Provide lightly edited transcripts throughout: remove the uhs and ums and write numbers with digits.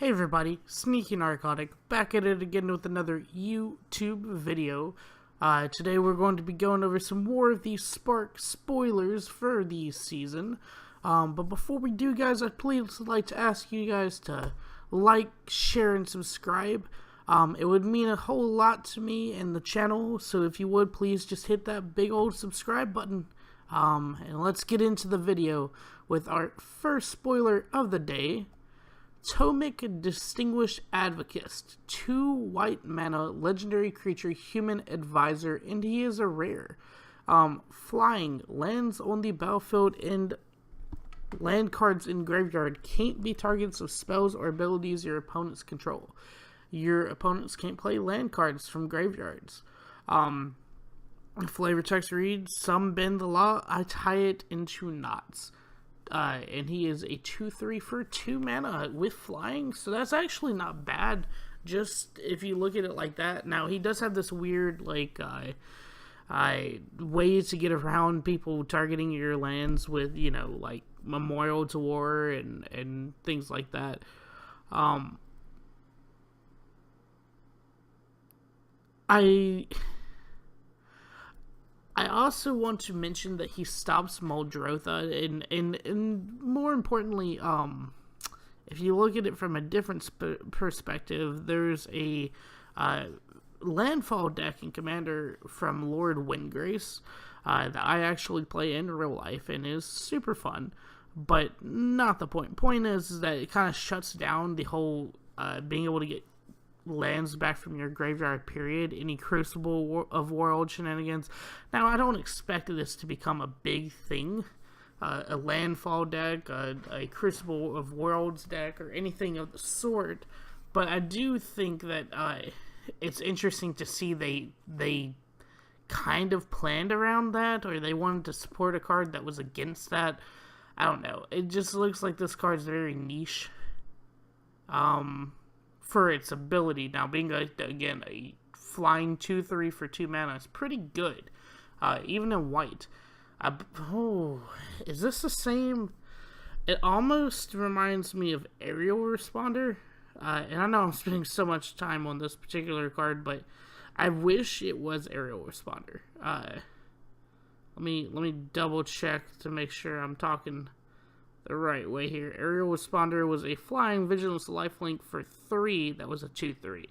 Hey everybody, Sneaky Narcotic, back at it again with another YouTube video. Today we're going to be going over some more of these Spark spoilers for the season. But before we do, guys, I'd please like to ask you guys to like, share, and subscribe. It would mean a whole lot to me and the channel, so if you would, please just hit that big old subscribe button. And let's get into the video with our first spoiler of the day. Tomik, Distinguished Advokist, 2 white mana, legendary creature, human advisor, and he is a rare. Flying, lands on the battlefield, and land cards in graveyard can't be targets of spells or abilities your opponents control. Your opponents can't play land cards from graveyards. Flavor text reads, some bend the law, I tie it into knots. And he is a 2/3 for 2 mana with flying, so that's actually not bad, just if you look at it like that. Now, he does have this weird, like, ways to get around people targeting your lands with, you know, like, Memorial to War and things like that. I also want to mention that he stops Muldrotha, and more importantly, if you look at it from a different perspective, there's a landfall deck and commander from Lord Windgrace that I actually play in real life and is super fun, but not the point. Point is that it kind of shuts down the whole being able to get lands back from your graveyard, period. Any Crucible of World shenanigans. Now, I don't expect this to become a big thing, a landfall deck, a Crucible of Worlds deck, or anything of the sort, but I do think that it's interesting to see they kind of planned around that, or they wanted to support a card that was against that. I don't know. It just looks like this card's very niche. For its ability. Now, being, again, a flying 2/3 for 2 mana is pretty good, even in white. Is this the same? It almost reminds me of Aerial Responder, and I know I'm spending so much time on this particular card, but I wish it was Aerial Responder. Let me double check to make sure I'm talking the right way here. Aerial Responder was a flying Vigilance lifelink for 3 that was a 2/3.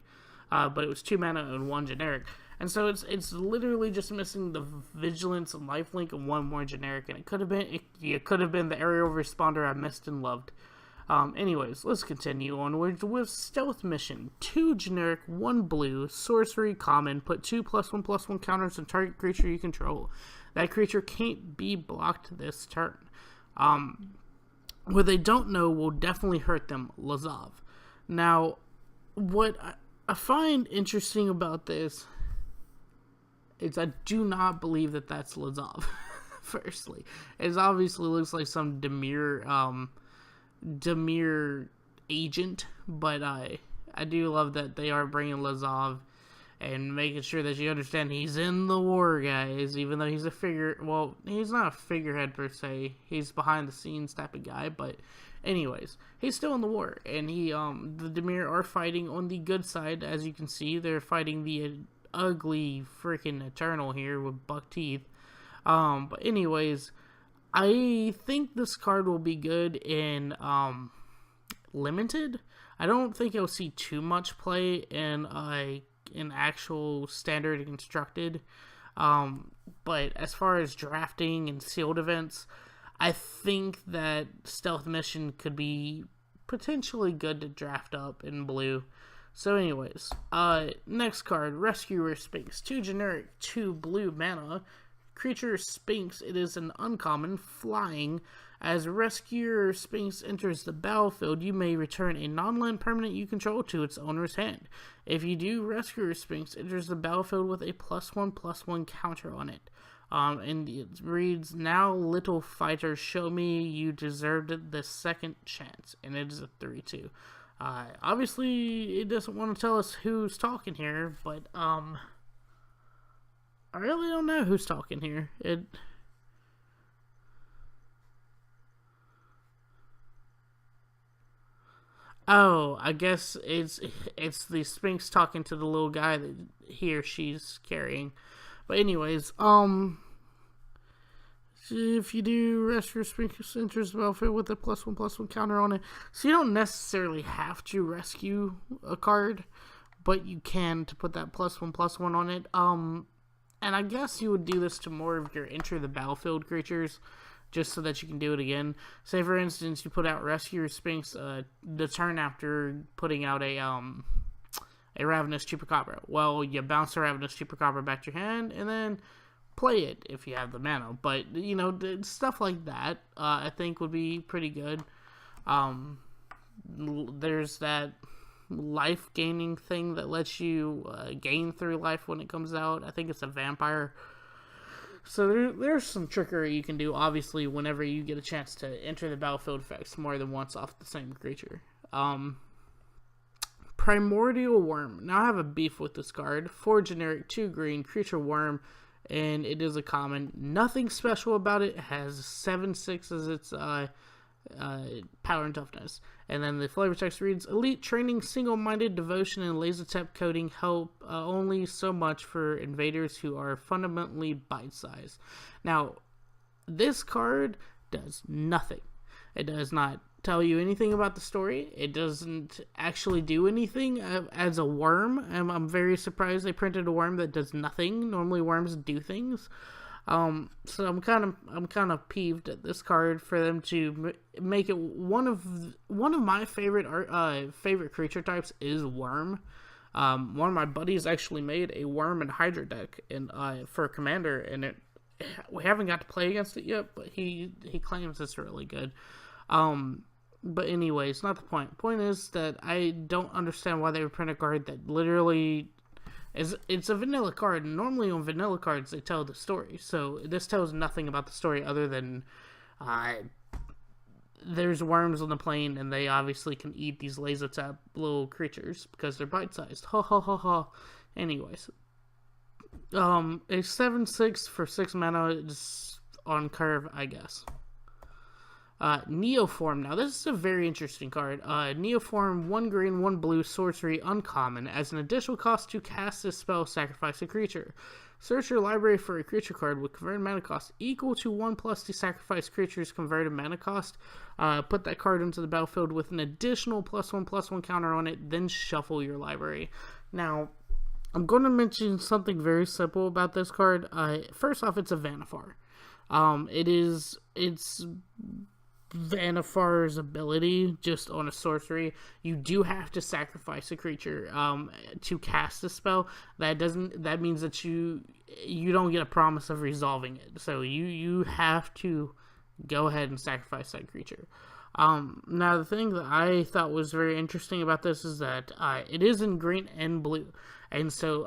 But it was 2 mana and 1 generic. And so it's literally just missing the Vigilance and lifelink and 1 more generic. And it could have been the Aerial Responder I missed and loved. Anyways, let's continue onwards with Stealth Mission. 2 generic, 1 blue, sorcery common, put 2 +1/+1 counters on target creature you control. That creature can't be blocked this turn. What they don't know will definitely hurt them, Lazav. Now, what I find interesting about this is I do not believe that that's Lazav, firstly. It obviously looks like some Dimir agent, but I do love that they are bringing Lazav and making sure that you understand he's in the war, guys, even though he's a figure, well, he's not a figurehead per se, he's behind the scenes type of guy, but anyways, he's still in the war, and the Dimir are fighting on the good side, as you can see. They're fighting the ugly freaking Eternal here with buck teeth, but anyways, I think this card will be good in, Limited. I don't think you'll see too much play in actual standard and constructed, but as far as drafting and sealed events, I think that Stealth Mission could be potentially good to draft up in blue. So anyways, next card, Rescuer Sphinx, 2 generic, 2 blue mana, creature Sphinx. It is an uncommon, flying. As Rescuer Sphinx enters the battlefield, you may return a non-land permanent you control to its owner's hand. If you do, Rescuer Sphinx enters the battlefield with a +1/+1 counter on it. And it reads, now little fighter, show me you deserved the second chance. And it is a 3/2. Obviously, it doesn't want to tell us who's talking here, but I really don't know who's talking here. Oh, I guess it's the Sphinx talking to the little guy that he or she's carrying. But anyways, if you do rescue Sphinx enters the battlefield with a +1/+1 counter on it, so you don't necessarily have to rescue a card, but you can to put that +1/+1 on it. And I guess you would do this to more of your enter the battlefield creatures, just so that you can do it again. Say, for instance, you put out Rescue Sphinx the turn after putting out a Ravenous Chupacabra. Well, you bounce a Ravenous Chupacabra back to your hand, and then play it if you have the mana. But, you know, stuff like that, I think would be pretty good. There's that life gaining thing that lets you gain 3 life when it comes out. I think it's a vampire. So there's some trickery you can do, obviously, whenever you get a chance to enter the battlefield effects more than once off the same creature. Primordial Worm. Now I have a beef with this card. 4 generic, 2 green, creature worm, and it is a common. Nothing special about it. It has 7/6 as its power and toughness. And then the flavor text reads, Elite Training, Single-Minded Devotion, and Laser Tap Coding help only so much for invaders who are fundamentally bite-sized. Now, this card does nothing. It does not tell you anything about the story. It doesn't actually do anything as a worm. I'm very surprised they printed a worm that does nothing. Normally worms do things. So I'm kind of peeved at this card for them to make it one of my favorite creature types is worm. One of my buddies actually made a worm and Hydra deck for a commander, and we haven't got to play against it yet, but he claims it's really good. But anyways, not the point. Point is that I don't understand why they would print a card that literally it's a vanilla card. Normally on vanilla cards they tell the story, so this tells nothing about the story other than there's worms on the plane and they obviously can eat these laser tap little creatures because they're bite-sized. Ha ha ha ha. Anyways, a 7/6 for 6 mana is on curve, I guess. Neoform. Now, this is a very interesting card. Neoform, 1 green, 1 blue, sorcery, uncommon. As an additional cost to cast this spell, sacrifice a creature. Search your library for a creature card with converted mana cost equal to 1+ to sacrifice creature's converted mana cost. Put that card into the battlefield with an additional +1/+1 counter on it, then shuffle your library. Now, I'm going to mention something very simple about this card. First off, it's a Vannifar. It's Vannifar's ability just on a sorcery. You do have to sacrifice a creature to cast the spell. That means that you don't get a promise of resolving it. So you have to go ahead and sacrifice that creature. Now the thing that I thought was very interesting about this is that it is in green and blue, and so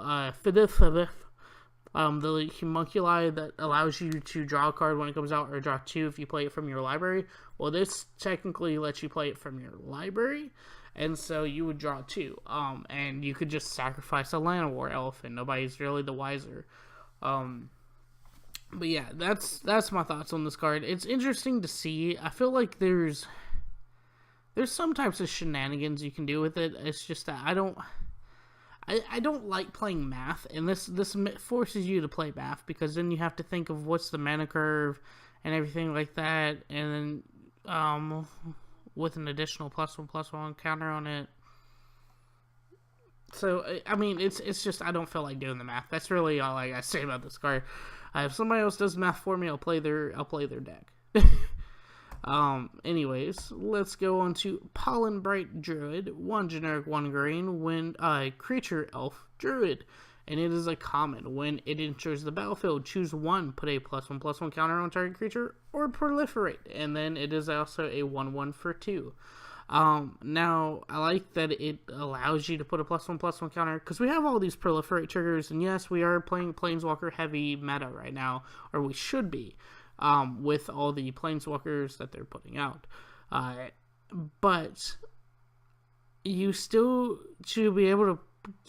the homunculi that allows you to draw a card when it comes out, or draw 2 if you play it from your library. Well, this technically lets you play it from your library, and so you would draw 2. And you could just sacrifice a Llanowar Elephant. Nobody's really the wiser. But yeah, that's my thoughts on this card. It's interesting to see. I feel like there's some types of shenanigans you can do with it. It's just that I don't like playing math, and this forces you to play math, because then you have to think of what's the mana curve and everything like that, and then with an additional +1/+1 counter on it. So I mean, it's just I don't feel like doing the math. That's really all I gotta say about this card. If somebody else does math for me, I'll play their deck. Anyways, let's go on to Pollenbright Druid. 1 generic, 1 green, when creature elf druid, and it is a common. When it enters the battlefield, choose 1, put a +1/+1 counter on target creature, or proliferate, and then it is also a 1/1 for 2. Now, I like that it allows you to put a +1/+1 counter, because we have all these proliferate triggers, and yes, we are playing Planeswalker heavy meta right now, or we should be. With all the Planeswalkers that they're putting out. But you still should be able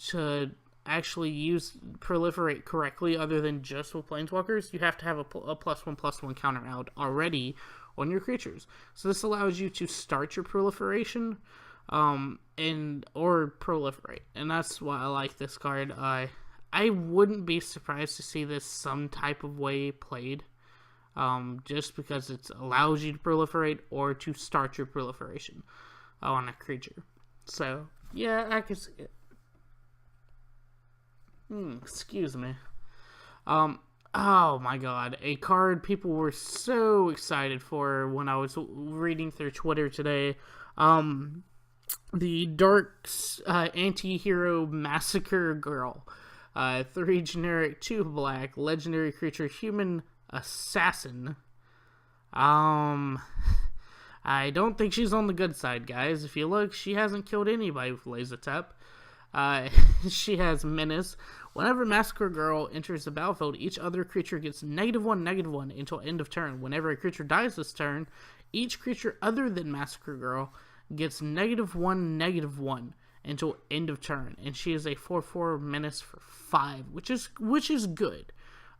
to actually use proliferate correctly, other than just with Planeswalkers. You have to have a +1/+1 counter out already on your creatures. So this allows you to start your proliferation or proliferate, and that's why I like this card. I wouldn't be surprised to see this some type of way played, just because it allows you to proliferate or to start your proliferation on a creature. So yeah, I can see it. Excuse me. Oh my god, a card people were so excited for when I was reading through Twitter today. The Dark anti-hero Massacre Girl. 3 generic, 2 black, legendary creature, human assassin. I don't think she's on the good side, guys. If you look, she hasn't killed anybody with laser tap. She has menace. Whenever Massacre Girl enters the battlefield, each other creature gets -1/-1 until end of turn. Whenever a creature dies this turn, each creature other than Massacre Girl gets -1/-1 until end of turn. And she is a 4/4 menace for 5, which is good.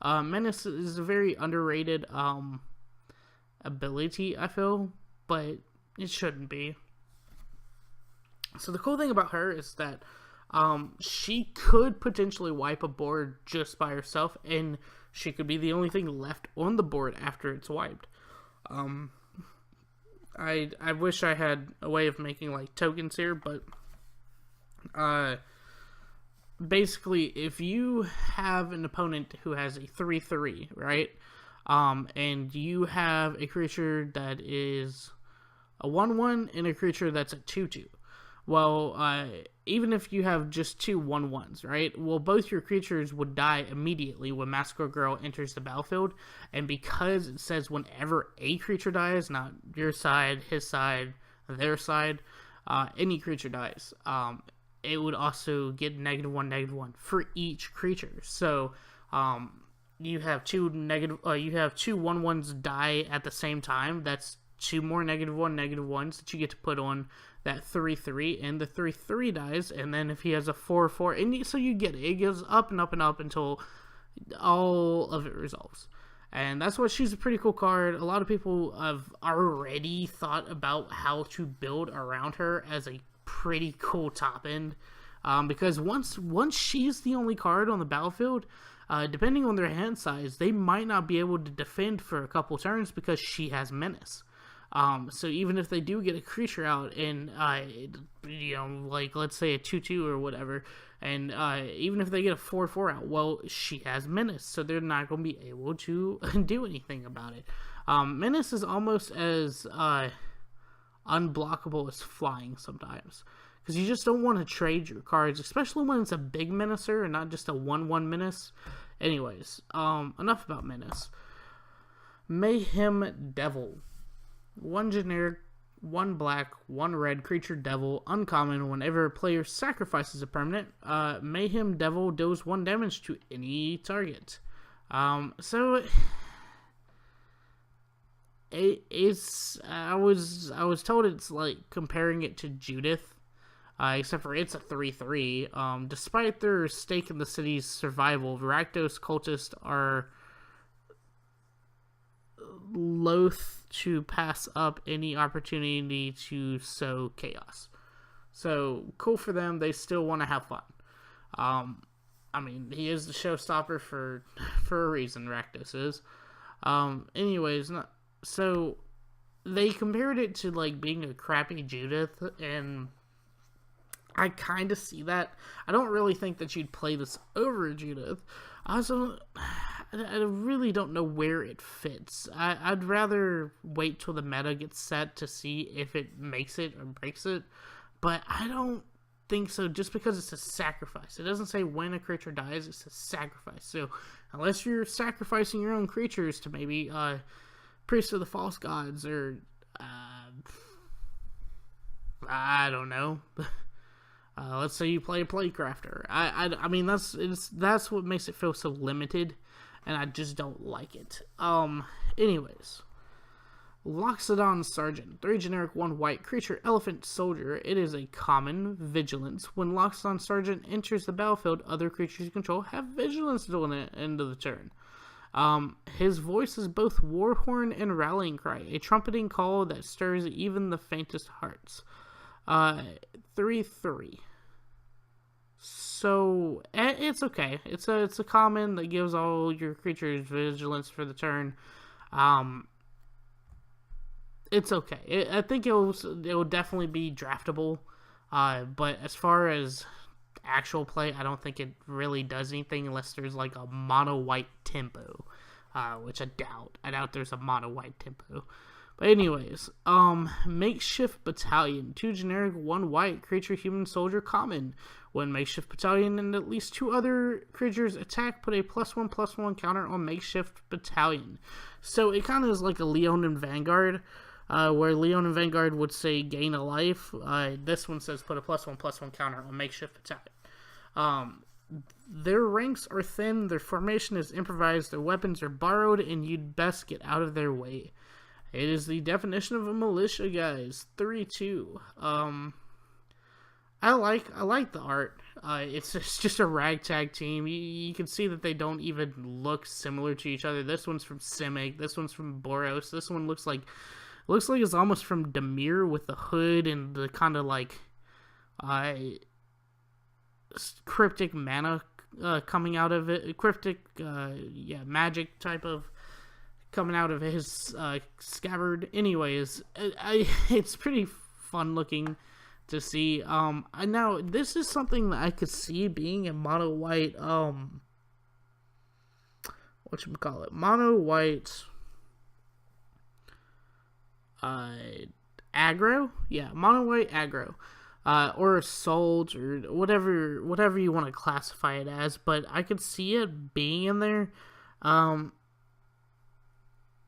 Menace is a very underrated ability, I feel, but it shouldn't be. So the cool thing about her is that she could potentially wipe a board just by herself, and she could be the only thing left on the board after it's wiped. I wish I had a way of making like tokens here, but basically, if you have an opponent who has a 3/3, right, and you have a creature that is a 1/1 and a creature that's a 2/2. Well, even if you have just 2 1/1s, right? Well, both your creatures would die immediately when Massacre Girl enters the battlefield, and because it says whenever a creature dies, not your side, his side, their side, any creature dies, it would also get -1/-1 for each creature. So, you have two 1/1s die at the same time. That's 2 more -1/-1s that you get to put on that 3/3, and the 3/3 dies, and then if he has a 4/4, and so you get it. It goes up and up and up until all of it resolves. And that's why she's a pretty cool card. A lot of people have already thought about how to build around her as a pretty cool top end, because once she's the only card on the battlefield, depending on their hand size, they might not be able to defend for a couple turns because she has menace. So even if they do get a creature out and, like let's say a 2/2 or whatever, and even if they get a 4/4 out, well, she has menace, so they're not going to be able to do anything about it. Menace is almost as unblockable as flying sometimes, because you just don't want to trade your cards, especially when it's a big menacer and not just a 1/1 menace. Anyways, enough about menace. Mayhem Devil. 1 generic, 1 black, 1 red creature devil, uncommon. Whenever a player sacrifices a permanent, Mayhem Devil deals 1 damage to any target. So it's I was told it's like comparing it to Judith, except for it's a 3/3. Despite their stake in the city's survival, Rakdos cultists are loath to pass up any opportunity to sow chaos. So cool for them. They still want to have fun. I mean, he is the showstopper for a reason. Rakdos is. Anyways, so they compared it to like being a crappy Judith, and I kind of see that. I don't really think that you'd play this over Judith. Also, I really don't know where it fits. I'd rather wait till the meta gets set to see if it makes it or breaks it, but I don't think so, just because it's a sacrifice. It doesn't say when a creature dies, it's a sacrifice. So unless you're sacrificing your own creatures to maybe Priest of the False Gods or I don't know. Let's say you play a Playcrafter. I mean, that's what makes it feel so limited, and I just don't like it. Anyways. Loxodon Sergeant. 3 generic, 1 white creature, elephant soldier. It is a common vigilance. When Loxodon Sergeant enters the battlefield, other creatures you control have vigilance until the end of the turn. His voice is both war horn and rallying cry, a trumpeting call that stirs even the faintest hearts. Uh, 3/3. So it's okay. It's a common that gives all your creatures vigilance for the turn. It's okay. I think it will definitely be draftable. But as far as actual play, I don't think it really does anything unless there's like a mono white tempo, which I doubt. I doubt there's a mono white tempo. But anyways, Makeshift Battalion, 2 generic, 1 white, creature, human, soldier, common. When Makeshift Battalion and at least 2 other creatures attack, put a +1/+1 counter on Makeshift Battalion. So it kind of is like a Leon and Vanguard, where Leon and Vanguard would say gain a life. This one says put a +1/+1 counter on Makeshift Battalion. Their ranks are thin, their formation is improvised, their weapons are borrowed, and you'd best get out of their way. It is the definition of a militia, guys. 3/2. I like the art. It's just a ragtag team. You can see that they don't even look similar to each other. This one's from Simic. This one's from Boros. This one looks like it's almost from Dimir with the hood and the kind of like cryptic mana coming out of it. Cryptic, magic type of coming out of his scabbard. Anyways, it's pretty fun looking to see. Now this is something that I could see being a mono white. Mono white. Aggro. Yeah, mono white aggro. Or assault, or whatever you want to classify it as. But I could see it being in there.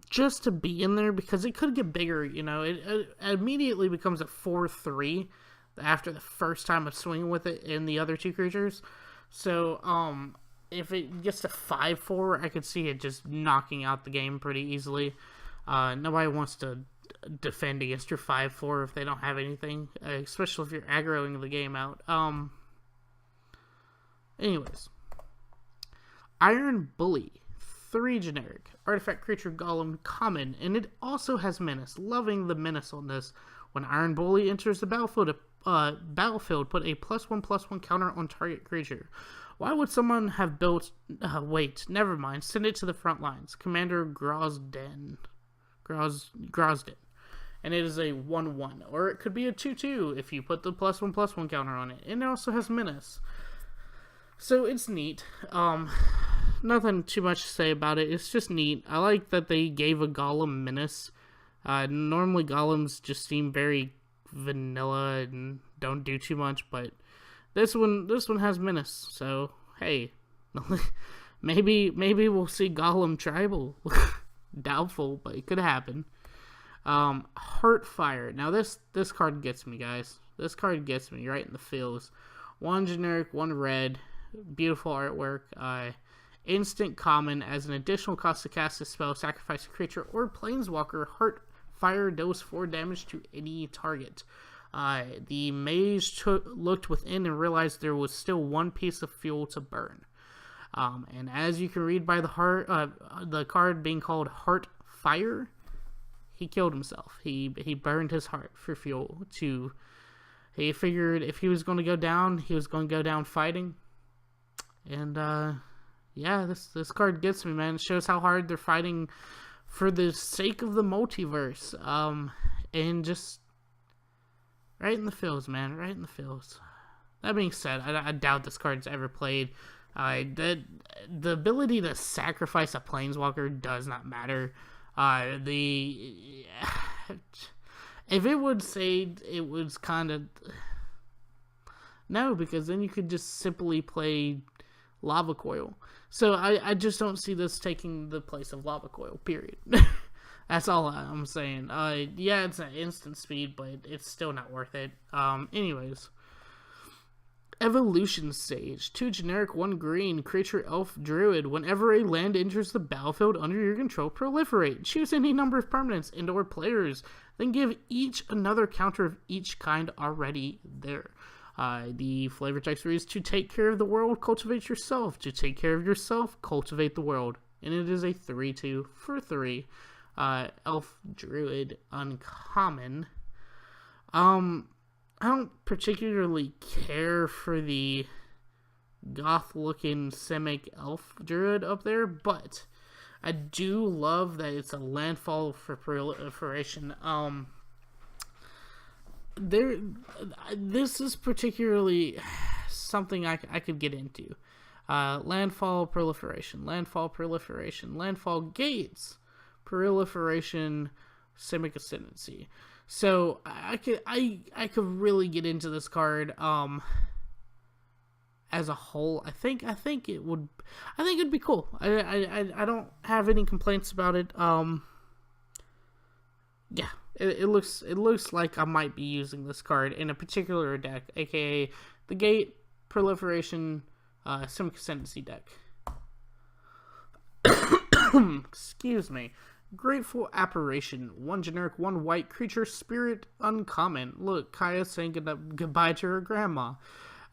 Just to be in there, because it could get bigger, it immediately becomes a 4/3 after the first time of swinging with it in the other 2 creatures. So, if it gets to 5/4, I could see it just knocking out the game pretty easily. Nobody wants to defend against your 5/4 if they don't have anything, especially if you're aggroing the game out. Anyways, Iron Bully. 3 generic, artifact creature golem, common, and it also has menace. Loving the menace on this. When Iron Bully enters the battlefield, put a +1/+1 counter on target creature. Why would someone have built... wait, never mind. Send it to the front lines. Commander Grosden. And it is a 1/1. Or it could be a 2/2 if you put the +1/+1 counter on it. And it also has menace. So it's neat. Nothing too much to say about it. It's just neat. I like that they gave a golem menace. Normally golems just seem very vanilla and don't do too much, but this one has menace. So hey, maybe we'll see golem tribal. Doubtful, but it could happen. Heartfire. Now this card gets me, guys. This card gets me right in the feels. 1 generic, 1 red. Beautiful artwork. Instant common. As an additional cost to cast this spell, sacrifice a creature or planeswalker. Heartfire deals 4 damage to any target. The mage looked within and realized there was still 1 piece of fuel to burn. And as you can read by the card being called Heartfire, he killed himself. He burned his heart for fuel. He figured if he was going to go down, he was going to go down fighting. And yeah, this card gets me, man. It shows how hard they're fighting for the sake of the multiverse. And just right in the feels, man. Right in the feels. That being said, I doubt this card's ever played. The ability to sacrifice a planeswalker does not matter. If it would say it was kind of... No, because then you could just simply play Lava Coil. So I just don't see this taking the place of Lava Coil, period. That's all I'm saying. Yeah, it's an instant speed, but it's still not worth it. Anyways. Evolution Sage. 2 generic, 1 green, creature, elf, druid. Whenever a land enters the battlefield under your control, proliferate. Choose any number of permanents and or players. Then give each another counter of each kind already there. The flavor text reads, to take care of the world, cultivate yourself. To take care of yourself, cultivate the world. And it is a 3/2 for 3. Elf, druid, uncommon. I don't particularly care for the goth-looking Simic elf druid up there, but I do love that it's a landfall for proliferation. This is particularly something I could get into. Landfall proliferation, landfall gates, proliferation, Simic ascendancy. So I could really get into this card as a whole. I think it'd be cool. I don't have any complaints about it. Yeah, it looks like I might be using this card in a particular deck, aka the Gate Proliferation Simic Ascendancy deck. Excuse me. Grateful Apparation. 1 generic, 1 white creature, spirit, uncommon. Look, Kaya saying goodbye to her grandma.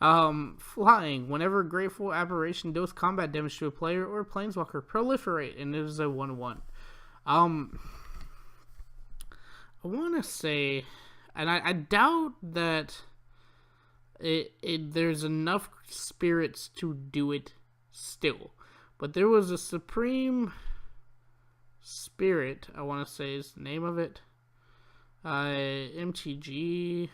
Flying. Whenever Grateful Apparation deals combat damage to a player or planeswalker, proliferate, and it is a 1/1. I want to say, and I doubt that there's enough spirits to do it still, but there was a Supreme Spirit, I want to say is the name of it. MTG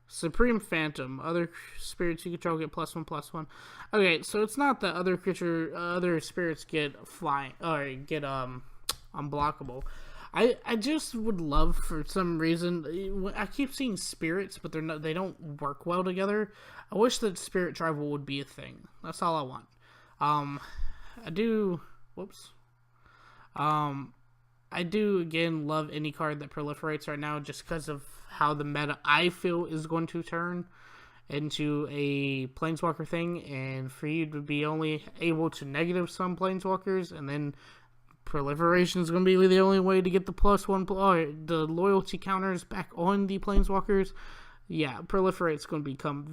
Supreme Phantom. Other spirits you control get +1/+1. Okay, so it's not that other spirits get flying or get unblockable. I just would love, for some reason, I keep seeing spirits, but they don't work well together. I wish that spirit tribal would be a thing. That's all I want. I do again love any card that proliferates right now, just because of how the meta I feel is going to turn into a planeswalker thing, and for you to be only able to negative some planeswalkers, and then proliferation is going to be the only way to get the +1 the loyalty counters back on the planeswalkers. Yeah, proliferate is going to become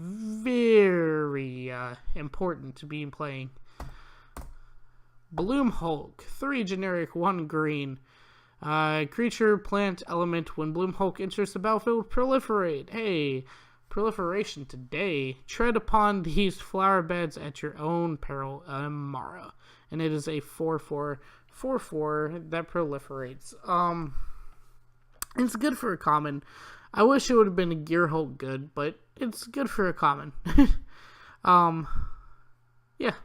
very important to be playing. Bloom Hulk, 3 generic, 1 green. Creature, plant, element. When Bloom Hulk enters the battlefield, proliferate. Hey, proliferation today. Tread upon these flower beds at your own peril, Mara. And it is a 4/4 that proliferates. It's good for a common. I wish it would have been a Gear Hulk good, but it's good for a common. Yeah.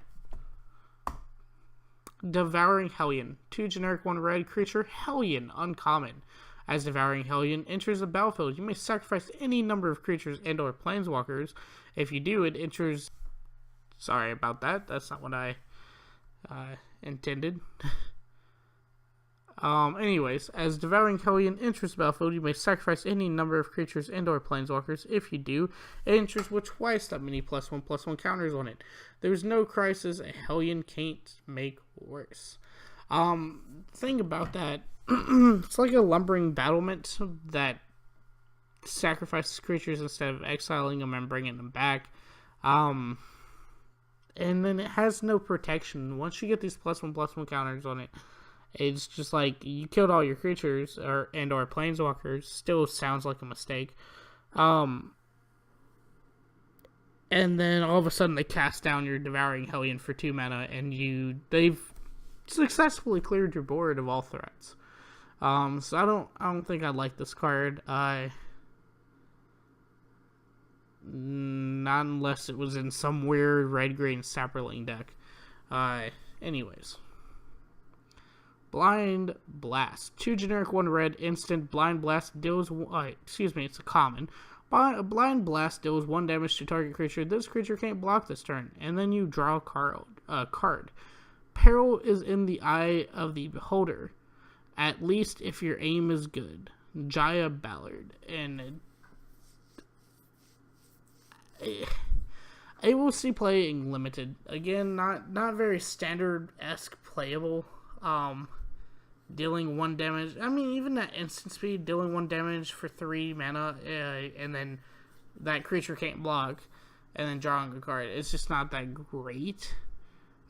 Devouring Hellion. 2 generic, 1 red creature. Hellion, uncommon. As Devouring Hellion enters the battlefield, you may sacrifice any number of creatures and or planeswalkers. If you do, it enters... Sorry about that. That's not what I intended. Anyways, as Devouring Hellion enters the battlefield, you may sacrifice any number of creatures and or planeswalkers. If you do, it enters with twice that many +1/+1 counters on it. There's no crisis a Hellion can't make worse. Thing about that, it's like a lumbering battlement that sacrifices creatures instead of exiling them and bringing them back. And then it has no protection. Once you get these +1/+1 counters on it, it's just like you killed all your creatures or planeswalkers. Still sounds like a mistake. And then all of a sudden they cast down your Devouring Hellion for 2 mana, and they've successfully cleared your board of all threats. So I don't think I like this card. Not unless it was in some weird red-green Sapperling deck. Anyways. Blind Blast. 2 generic, 1 red, instant. Blind Blast deals... it's a common. Blind Blast deals 1 damage to target creature. This creature can't block this turn. And then you draw a card. Peril is in the eye of the beholder. At least if your aim is good. Jaya Ballard. And... I will see playing limited. Again, not very standard-esque playable. Dealing 1 damage. I mean, even at instant speed, dealing 1 damage for 3 mana, and then that creature can't block, and then drawing a card. It's just not that great.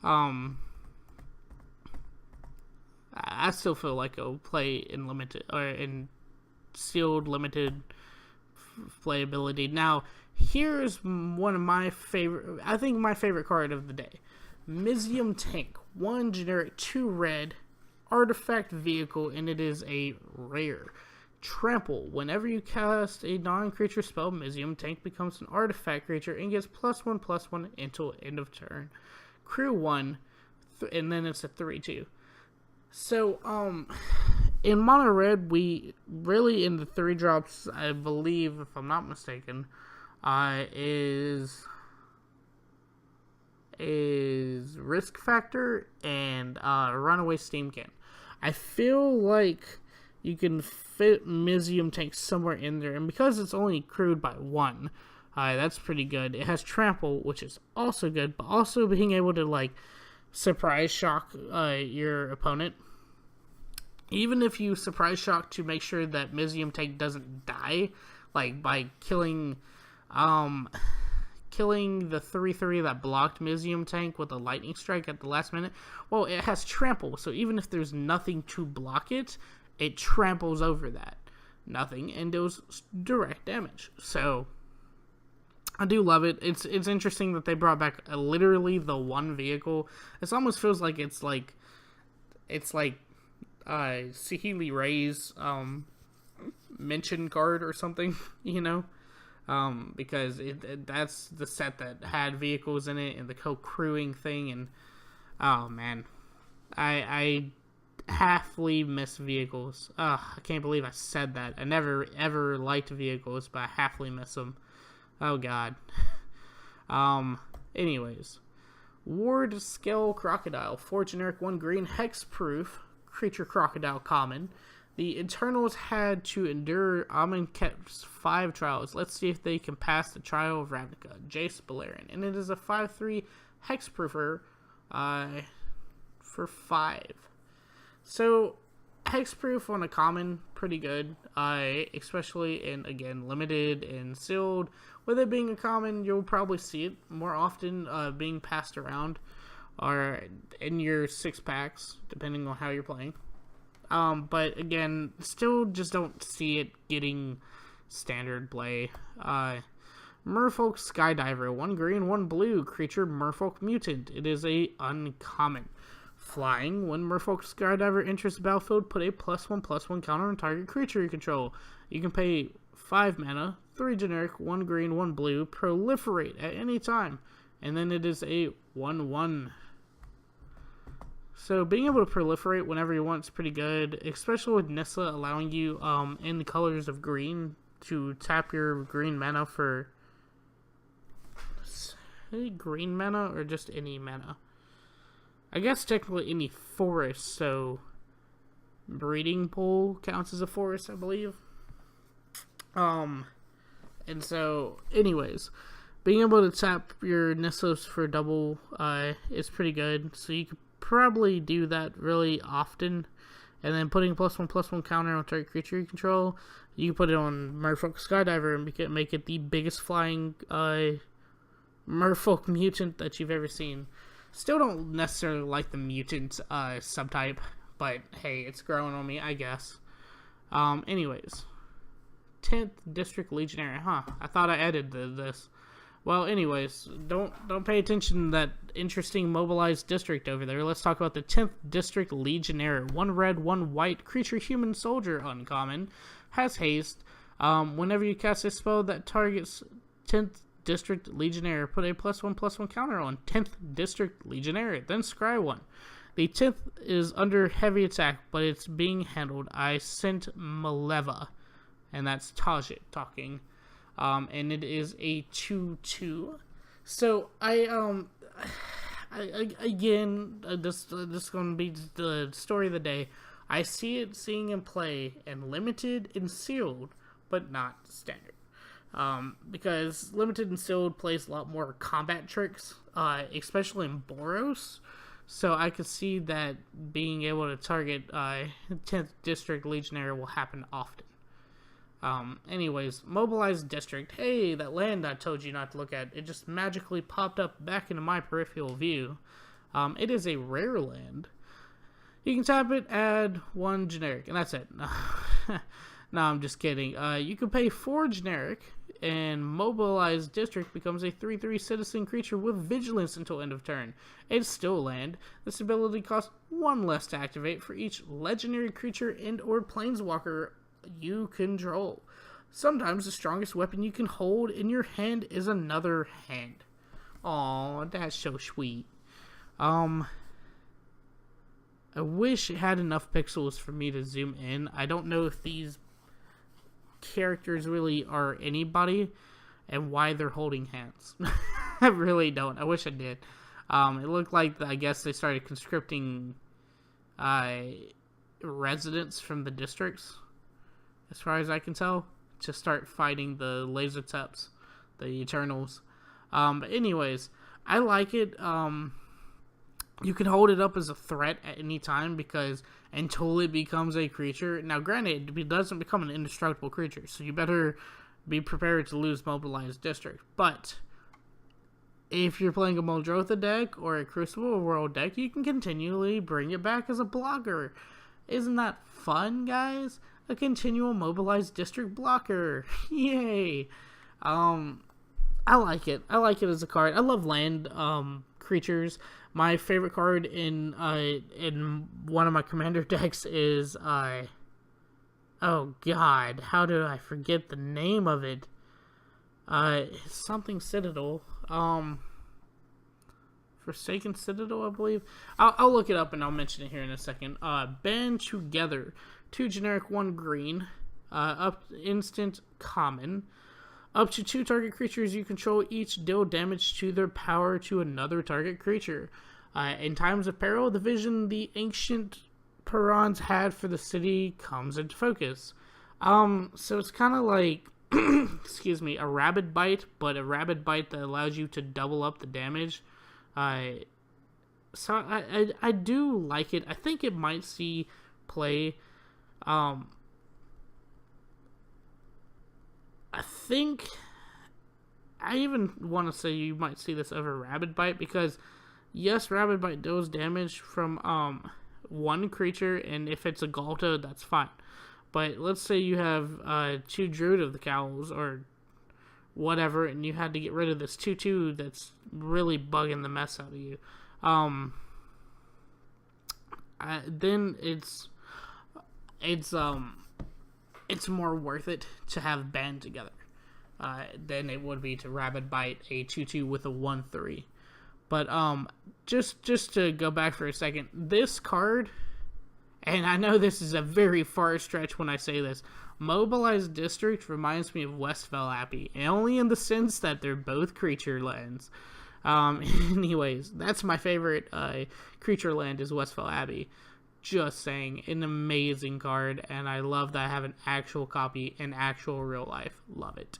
I still feel like I'll play in limited or in sealed limited playability. Now, here's one of my favorite, I think my favorite card of the day. Mizzium Tank, 1 generic, 2 red, artifact vehicle, and it is a rare. Trample. Whenever you cast a non-creature spell, Mizzium Tank becomes an artifact creature and gets +1/+1 until end of turn. Crew 1, and then it's a 3/2. So, in mono red, we really in the 3 drops, I believe, if I'm not mistaken, is Risk Factor and Runaway Steam Can. I feel like you can fit Mizzium Tank somewhere in there, and because it's only crewed by 1, that's pretty good. It has Trample, which is also good, but also being able to, like, surprise shock your opponent. Even if you surprise shock to make sure that Mizzium Tank doesn't die, like by killing the 3/3 that blocked Mizzium Tank with a lightning strike at the last minute, well, it has Trample, so even if there's nothing to block it, it tramples over that nothing and does direct damage. So I do love it. It's interesting that they brought back literally the 1 vehicle. It almost feels like it's like Saheeli Ray's mention card or something, you know, because that's the set that had vehicles in it and the co-crewing thing, and oh man, I halfly miss vehicles. I can't believe I said that. I never ever liked vehicles, but I halfly miss them. Oh god. Anyways, Wardscale Crocodile, 4 generic, 1 green, hexproof creature crocodile common. The Eternals had to endure Amonkhet's 5 trials. Let's see if they can pass the trial of Ravnica. Jace Balerion, and it is a 5/3 hexproofer for 5. So, hexproof on a common, pretty good, especially in, again, limited and sealed. With it being a common, you'll probably see it more often being passed around, or in your 6 packs, depending on how you're playing. But again, still just don't see it getting standard play. Merfolk Skydiver, 1 green, 1 blue, creature Merfolk Mutant. It is a uncommon. Flying, when Merfolk Skydiver enters the battlefield, put a +1/+1 counter on target creature you control. You can pay 5 mana, 3 generic, 1 green, 1 blue, proliferate at any time, and then it is a 1/1. So being able to proliferate whenever you want is pretty good, especially with Nissa allowing you in the colors of green to tap your green mana for green mana or just any mana. I guess technically any forest, so Breeding Pool counts as a forest, I believe. And so, anyways, being able to tap your Nissos for double is pretty good. So you could probably do that really often. And then putting +1/+1 counter on target creature you control, you can put it on Merfolk Skydiver and make it the biggest flying Merfolk mutant that you've ever seen. Still don't necessarily like the mutant subtype, but hey, it's growing on me, I guess. Anyways, 10th District Legionnaire, I thought I edited this. Well, anyways, don't pay attention to that interesting Mobilized District over there. Let's talk about the 10th District Legionnaire. 1 red, 1 white, creature human soldier, uncommon, has haste. Whenever you cast a spell that targets 10th District Legionnaire, put a +1/+1 counter on 10th District Legionnaire, then scry 1. The 10th is under heavy attack, but it's being handled. I sent Maleva, and that's Tajit talking. And it is a 2/2. So this is going to be the story of the day. I seeing him play in limited and sealed, but not standard. Because limited and sealed plays a lot more combat tricks, especially in Boros. So I could see that being able to target 10th District Legionnaire will happen often. Anyways, Mobilized District. Hey, that land I told you not to look at, it just magically popped up back into my peripheral view. It is a rare land. You can tap it, add 1 generic, and that's it. No, I'm just kidding. You can pay 4 generic, and Mobilized District becomes a 3/3 citizen creature with vigilance until end of turn. It's still land. This ability costs 1 less to activate for each legendary creature and or planeswalker you control. Sometimes the strongest weapon you can hold in your hand is another hand. Aw, that's so sweet. I wish it had enough pixels for me to zoom in. I don't know if these characters really are anybody and why they're holding hands. I really don't. I wish I did. It looked like, I guess they started conscripting residents from the districts, as far as I can tell, to start fighting the laser teps, the Eternals. But anyways, I like it. You can hold it up as a threat at any time because until it becomes a creature. Now, granted, it doesn't become an indestructible creature, so you better be prepared to lose Mobilized District. But if you're playing a Muldrotha deck or a Crucible World deck, you can continually bring it back as a blocker. Isn't that fun, guys? A continual Mobilized District blocker. Yay! I like it. I like it as a card. I love land creatures. My favorite card in one of my commander decks is oh god, how do I forget the name of it? Something Citadel. Forsaken Citadel, I believe. I'll look it up and I'll mention it here in a second. Band Together. 2 generic, 1 green. Up instant common. Up to 2 target creatures you control each deal damage to their power to another target creature. In times of peril, the vision the ancient Perons had for the city comes into focus. So it's kind of like, excuse me, a Rabid Bite, but a Rabid Bite that allows you to double up the damage. So I do like it. I think it might see play. I think I even want to say you might see this over Rabid Bite because, yes, Rabid Bite deals damage from 1 creature, and if it's a Galta, that's fine. But let's say you have 2 Druid of the Cowls or whatever, and you had to get rid of this 2/2 that's really bugging the mess out of you. Then it's more worth it to have Band Together than it would be to Rabid Bite a 2/2 with a 1/3. But just to go back for a second, this card, and I know this is a very far stretch when I say this, Mobilized District reminds me of Westfell Abbey, and only in the sense that they're both creature lands. Anyways, that's my favorite creature land is Westfell Abbey. Just saying, an amazing card, and I love that I have an actual copy in actual real life. Love it.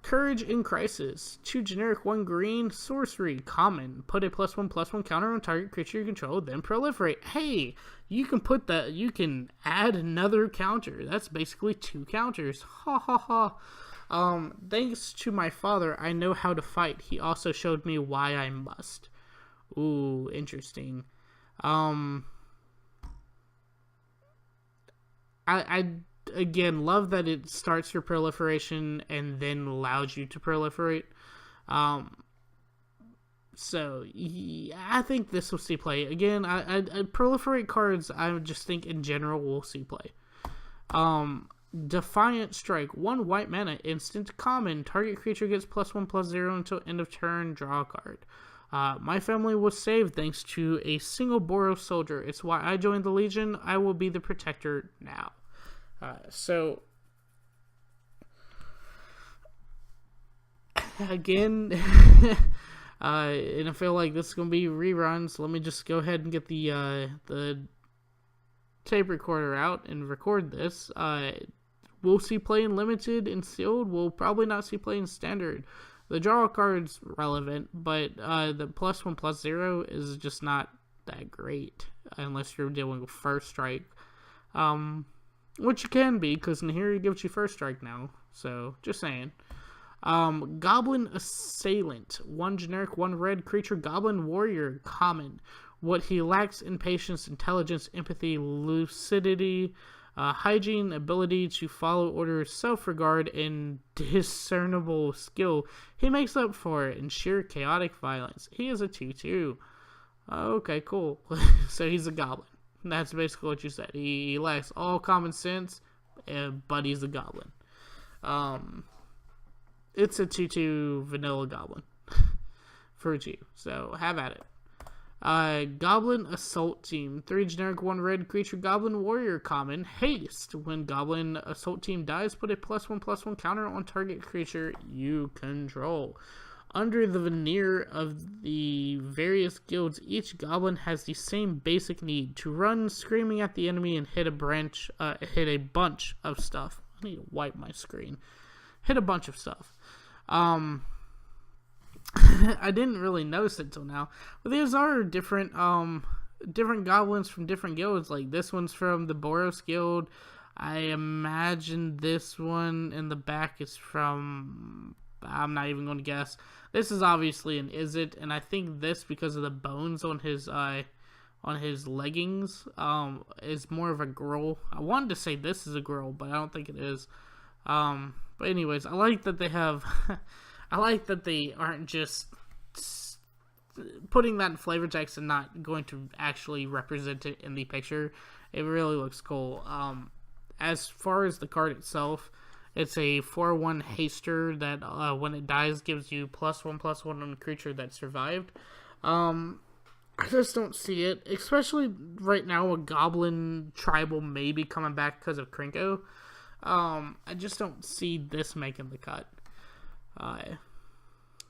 Courage in Crisis. 2 generic, 1 green, sorcery, common. Put a +1/+1 counter on target creature you control, then proliferate. Hey, you can put that, you can add another counter. That's basically 2 counters. Ha ha ha. Thanks to my father, I know how to fight. He also showed me why I must. Ooh, interesting. I again love that it starts your proliferation and then allows you to proliferate. So yeah, I think this will see play again. I proliferate cards. I just think in general will see play. Defiant Strike, 1 white mana, instant common. Target creature gets +1/+0 until end of turn. Draw a card. My family was saved thanks to a single Boros soldier. It's why I joined the Legion. I will be the protector now. So, again, and I feel like this is going to be reruns. Let me just go ahead and get the tape recorder out and record this. We'll see play in Limited and Sealed. We'll probably not see play in Standard. The draw card's relevant, but the +1/+0 is just not that great unless you're dealing with First Strike. Which you can be, because Nahiri gives you First Strike now. So, just saying. Goblin Assailant. 1 generic, 1 red creature, Goblin Warrior, common. What he lacks in patience, intelligence, empathy, lucidity, Hygiene, ability to follow orders, self-regard, and discernible skill. He makes up for it in sheer chaotic violence. He is a 2/2. Okay, cool. So he's a goblin. That's basically what you said. He lacks all common sense, but he's a goblin. It's a 2/2 vanilla goblin for you. So have at it. Goblin Assault Team. 3 generic 1 red creature goblin warrior common. Haste. When Goblin Assault Team dies, put a +1/+1 counter on target creature you control. Under the veneer of the various guilds, each goblin has the same basic need: to run screaming at the enemy and hit a bunch of stuff. I need to wipe my screen. Hit a bunch of stuff. I didn't really notice it till now, but these are different goblins from different guilds. Like this one's from the Boros guild. I imagine this one in the back is from, I'm not even going to guess. This is obviously an Izzet, and I think this, because of the bones on his leggings, is more of a girl. I wanted to say this is a girl, but I don't think it is. But anyways, I like that they have I like that they aren't just putting that in flavor text and not going to actually represent it in the picture. It really looks cool. As far as the card itself, it's a 4/1 haster that when it dies gives you +1/+1 on a creature that survived. I just don't see it, especially right now. A goblin tribal may be coming back because of Krinko. I just don't see this making the cut.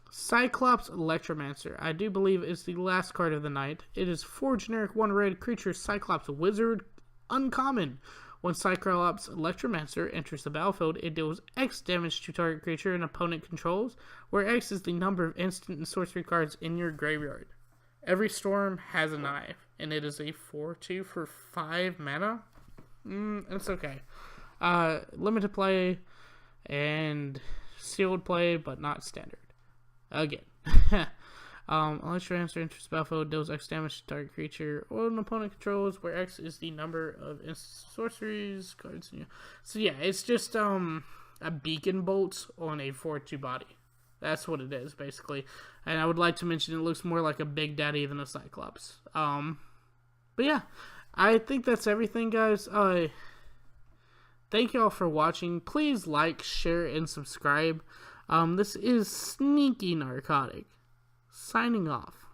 Cyclops Electromancer. I do believe is the last card of the night. It is 4 generic 1 red creature Cyclops Wizard uncommon. When Cyclops Electromancer enters the battlefield, it deals X damage to target creature an opponent controls, where X is the number of instant and sorcery cards in your graveyard. Every storm has a knife, and it is a 4/2 for 5 mana. It's okay. Limited play and sealed play, but not standard. Again. Electromancer enters the battlefield, deals X damage to target creature or an opponent controls, where X is the number of sorceries cards. So yeah, it's just a beacon bolt on a 4/2 body. That's what it is, basically. And I would like to mention it looks more like a Big Daddy than a Cyclops. But yeah, I think that's everything, guys. Thank you all for watching. Please like, share, and subscribe. This is Sneaky Narcotic, signing off.